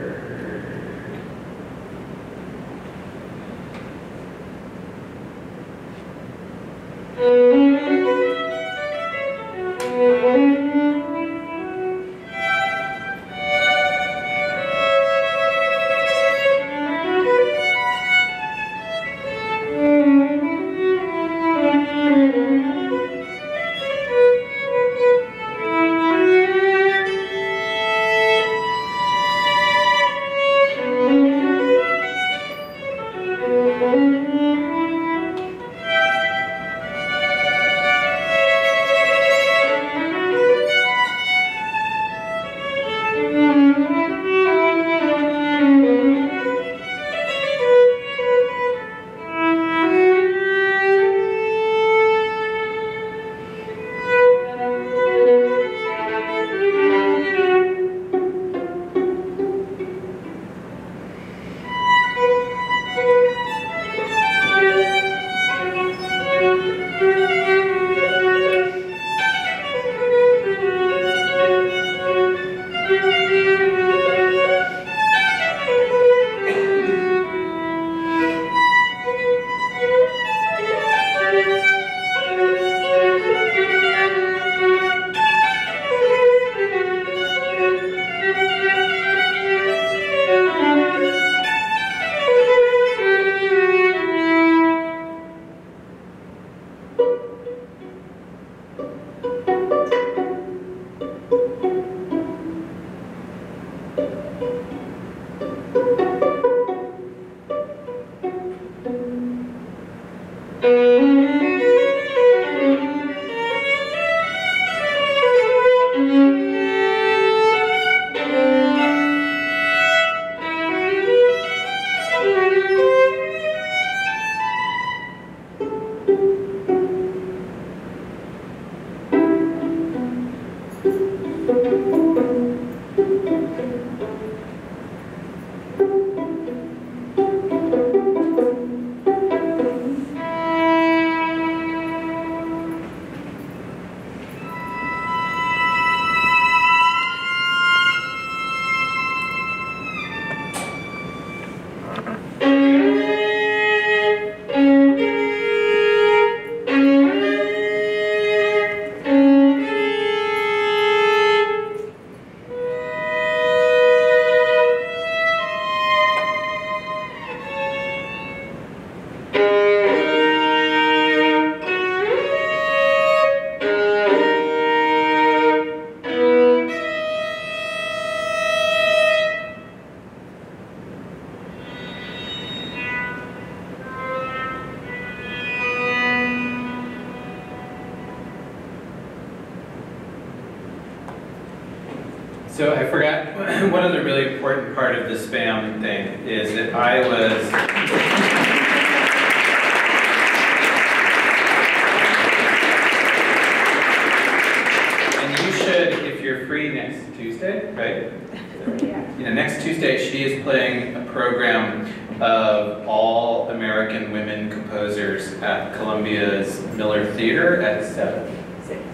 So I forgot, one other really important part of the spam thing is that I was, and you should, if you're free next Tuesday, right? Yeah. Next Tuesday she is playing a program of all American women composers at Columbia's Miller Theater at 7.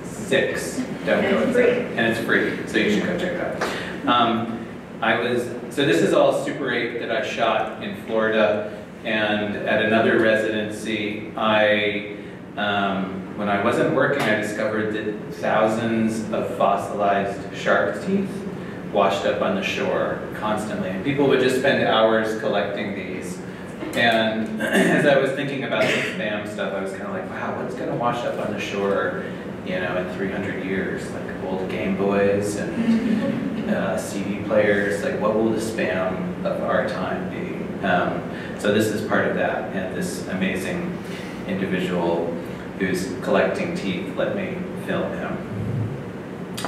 6. Don't go at 7. And it's free, so you should go check it out. So this is all Super 8 that I shot in Florida, and at another residency, when I wasn't working, I discovered that thousands of fossilized shark teeth washed up on the shore constantly, and people would just spend hours collecting these. And as I was thinking about the spam stuff, I was kind of like, wow, what's going to wash up on the shore, in 300 years? Like old Game Boys and CD players. Like, what will the spam of our time be? So this is part of that, and this amazing individual who's collecting teeth let me film him.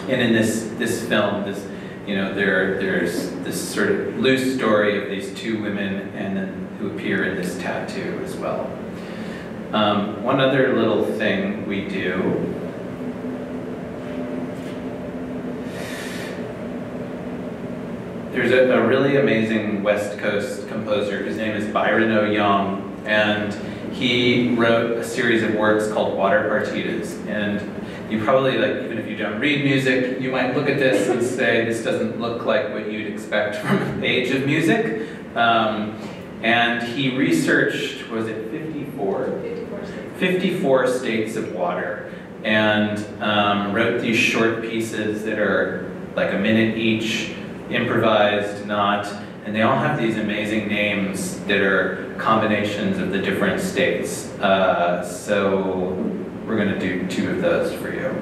And in this film, there's this sort of loose story of these two women and then who appear in this tattoo as well. One other little thing we do, there's a really amazing West Coast composer. His name is Byron O. Young, and he wrote a series of works called Water Partitas. And you probably, even if you don't read music, you might look at this and say, this doesn't look like what you'd expect from a page of music. And he researched, was it 54? 54 states of water, and wrote these short pieces that are like a minute each, improvised, and they all have these amazing names that are combinations of the different states. So we're going to do 2 of those for you.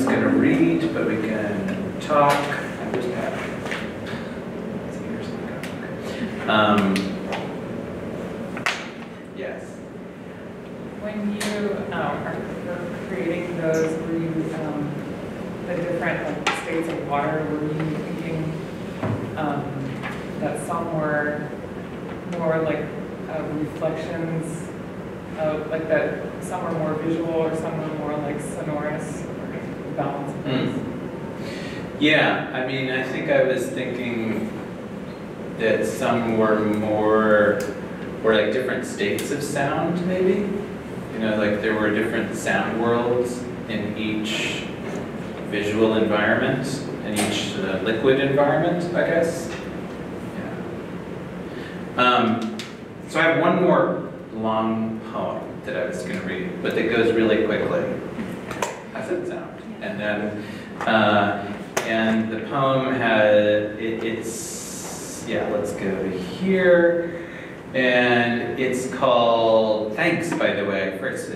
was going to read, but we can talk. Where's Pat? Yes. When you were creating those, were you the different states of water? Were you thinking that some were more like reflections of like that? Some were more visual, or some were more like sonorous, or balance of those? Yeah, I mean, I think I was thinking that some were more, or like different states of sound, maybe. You know, like there were different sound worlds in each visual environment, in each liquid environment, I guess. Yeah. So I have one more long poem that I was going to read, but that goes really quickly. How's that sound? And then, and the poem it's, yeah, let's go here. And it's called, thanks, by the way. First,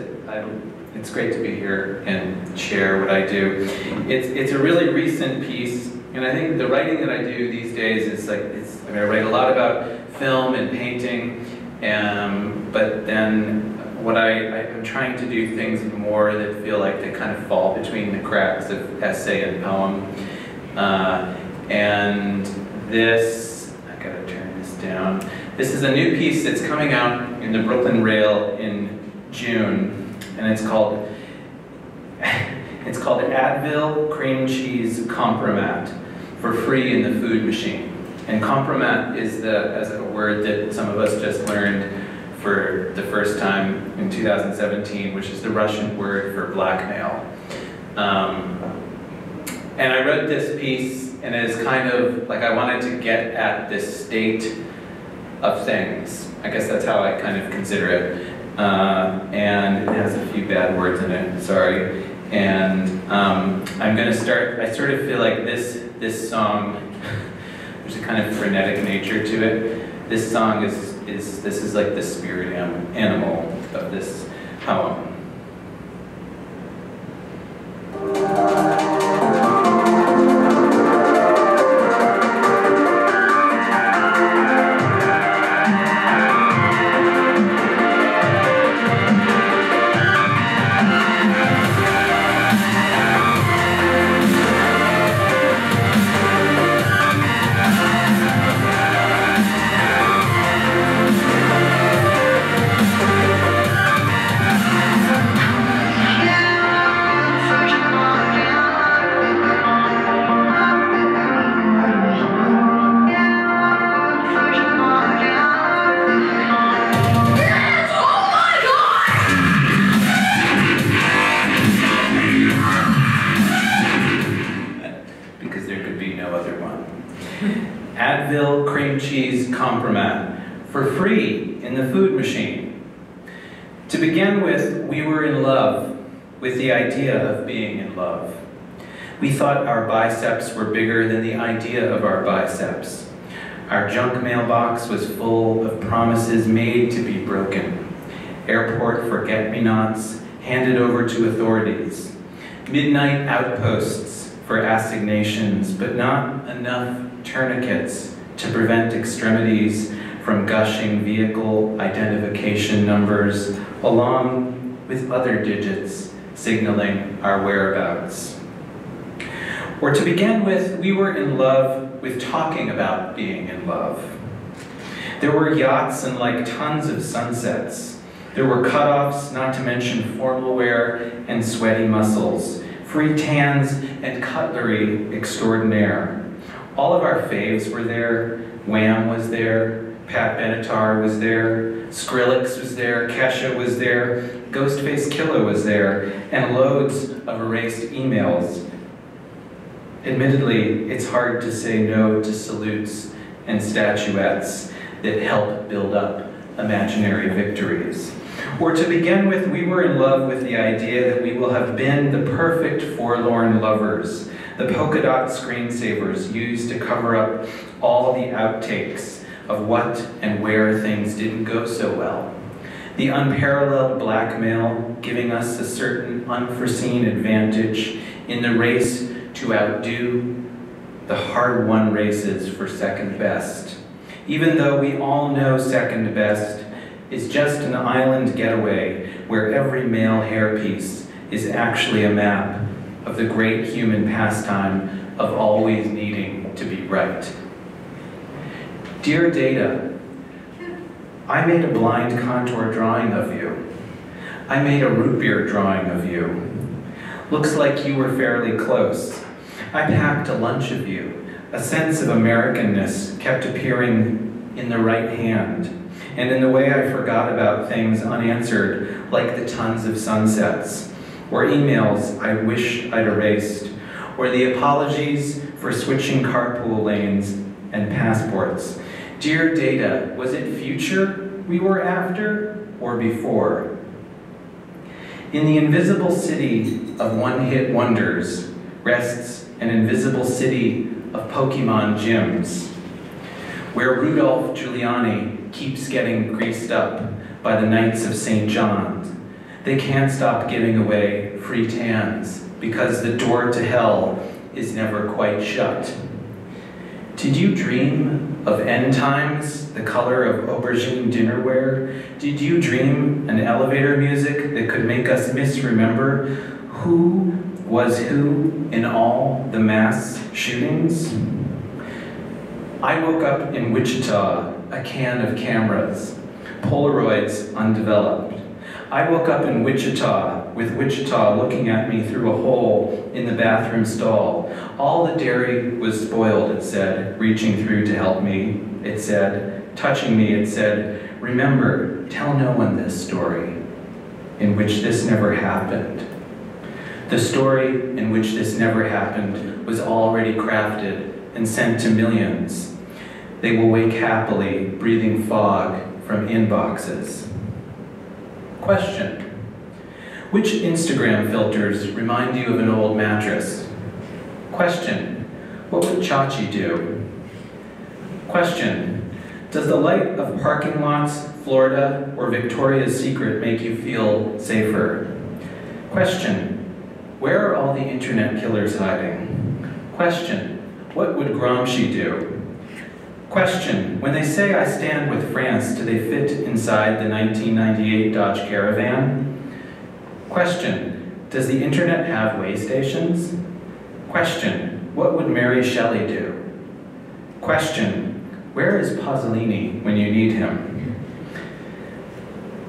it's great to be here and share what I do. It's a really recent piece, and I think the writing that I do these days is like, I mean, I write a lot about film and painting, but then I'm trying to do things more that feel like they kind of fall between the cracks of essay and poem. And this, I gotta turn this down. This is a new piece that's coming out in the Brooklyn Rail in June, and it's called Advil Cream Cheese Compromat for free in the food machine. And compromat is a word that some of us just learned for the first time in 2017, which is the Russian word for blackmail. And I wrote this piece, and it's kind of like I wanted to get at this state of things. I guess that's how I kind of consider it. And it has a few bad words in it, sorry. And I'm going to start, I sort of feel like this song, there's a kind of frenetic nature to it. This song this is like the spirit animal of this poem. Advil Cream Cheese Compromat for free in the food machine. To begin with, we were in love with the idea of being in love. We thought our biceps were bigger than the idea of our biceps. Our junk mailbox was full of promises made to be broken. Airport forget-me-nots handed over to authorities. Midnight outposts for assignations, but not enough tourniquets to prevent extremities from gushing vehicle identification numbers, along with other digits signaling our whereabouts. Or to begin with, we were in love with talking about being in love. There were yachts and like tons of sunsets. There were cutoffs, not to mention formal wear and sweaty muscles, free tans and cutlery extraordinaire. All of our faves were there. Wham was there, Pat Benatar was there, Skrillex was there, Kesha was there, Ghostface Killah was there, and loads of erased emails. Admittedly, it's hard to say no to salutes and statuettes that help build up imaginary victories. Or to begin with, we were in love with the idea that we will have been the perfect forlorn lovers, the polka dot screensavers used to cover up all the outtakes of what and where things didn't go so well. The unparalleled blackmail giving us a certain unforeseen advantage in the race to outdo the hard-won races for second best. Even though we all know second best is just an island getaway where every male hairpiece is actually a map of the great human pastime of always needing to be right. Dear Data, I made a blind contour drawing of you. I made a root beer drawing of you. Looks like you were fairly close. I packed a lunch of you. A sense of Americanness kept appearing in the right hand, and in the way I forgot about things unanswered, like the tons of sunsets, or emails I wish I'd erased, or the apologies for switching carpool lanes and passports. Dear Data, was it future we were after, or before? In the invisible city of one-hit wonders rests an invisible city of Pokemon gyms, where Rudolph Giuliani keeps getting greased up by the Knights of St. John's. They can't stop giving away free tans because the door to hell is never quite shut. Did you dream of end times, the color of aubergine dinnerware? Did you dream an elevator music that could make us misremember who was who in all the mass shootings? I woke up in Wichita, a can of cameras, Polaroids undeveloped. I woke up in Wichita, with Wichita looking at me through a hole in the bathroom stall. All the dairy was spoiled, it said, reaching through to help me, it said, touching me, it said, remember, tell no one this story, in which this never happened. The story in which this never happened was already crafted and sent to millions. They will wake happily, breathing fog from inboxes. Question. Which Instagram filters remind you of an old mattress? Question. What would Chachi do? Question. Does the light of parking lots, Florida, or Victoria's Secret make you feel safer? Question. Where are all the internet killers hiding? Question. What would Gramsci do? Question. When they say I stand with France, do they fit inside the 1998 Dodge Caravan? Question. Does the internet have way stations? Question. What would Mary Shelley do? Question. Where is Pasolini when you need him?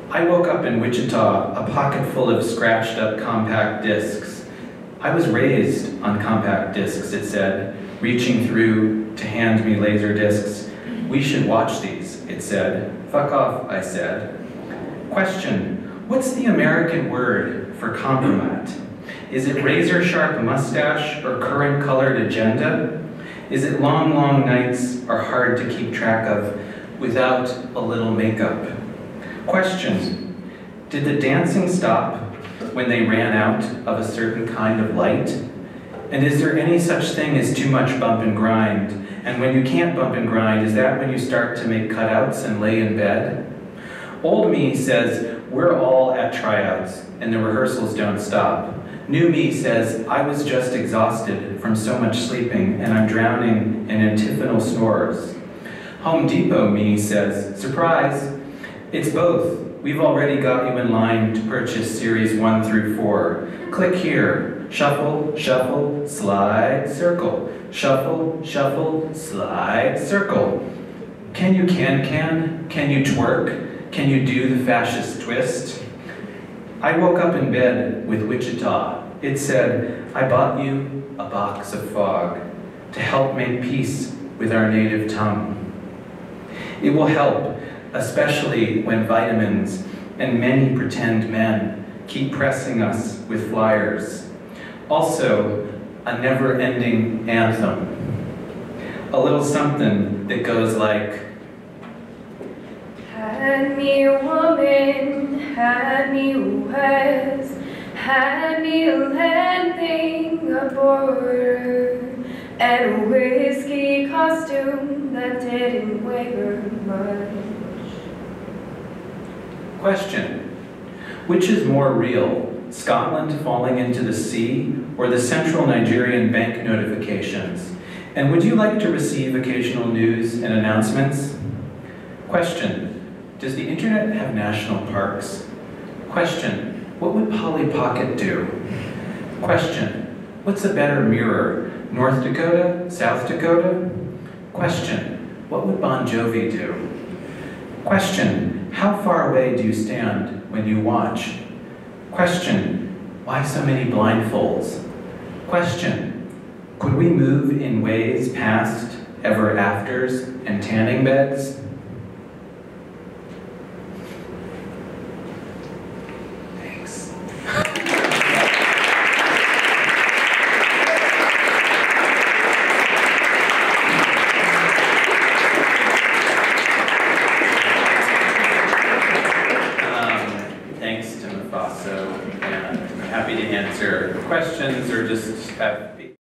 I woke up in Wichita, a pocket full of scratched up compact discs. I was raised on compact discs, it said, reaching through to hand me laser discs. We should watch these, it said. Fuck off, I said. Question, what's the American word for compromat? Is it razor sharp mustache or current colored agenda? Is it long, long nights are hard to keep track of without a little makeup? Question, did the dancing stop when they ran out of a certain kind of light? And is there any such thing as too much bump and grind? And when you can't bump and grind, is that when you start to make cutouts and lay in bed? Old me says, we're all at tryouts and the rehearsals don't stop. New me says, I was just exhausted from so much sleeping and I'm drowning in antiphonal snores. Home Depot me says, surprise, it's both. We've already got you in line to purchase series 1 through 4. Click here. Shuffle, shuffle, slide, circle. Shuffle, shuffle, slide, circle. Can you can? Can you twerk? Can you do the fascist twist? I woke up in bed with Wichita. It said, I bought you a box of fog to help make peace with our native tongue. It will help, especially when vitamins and many pretend men keep pressing us with flyers. Also, a never-ending anthem. A little something that goes like, hand me a woman, hand me a West, hand me a landing, a border, and a whiskey costume that didn't waver much. Question, which is more real? Scotland falling into the sea or the central Nigerian bank notifications? And would you like to receive occasional news and announcements? Question, does the internet have national parks? Question, what would Polly Pocket do? Question, what's a better mirror, North Dakota, South Dakota? Question, what would Bon Jovi do? Question, how far away do you stand when you watch? Question, why so many blindfolds? Question, could we move in ways past ever afters and tanning beds? Thanks. Thanks to Mafaso, and I'm happy to answer questions or just have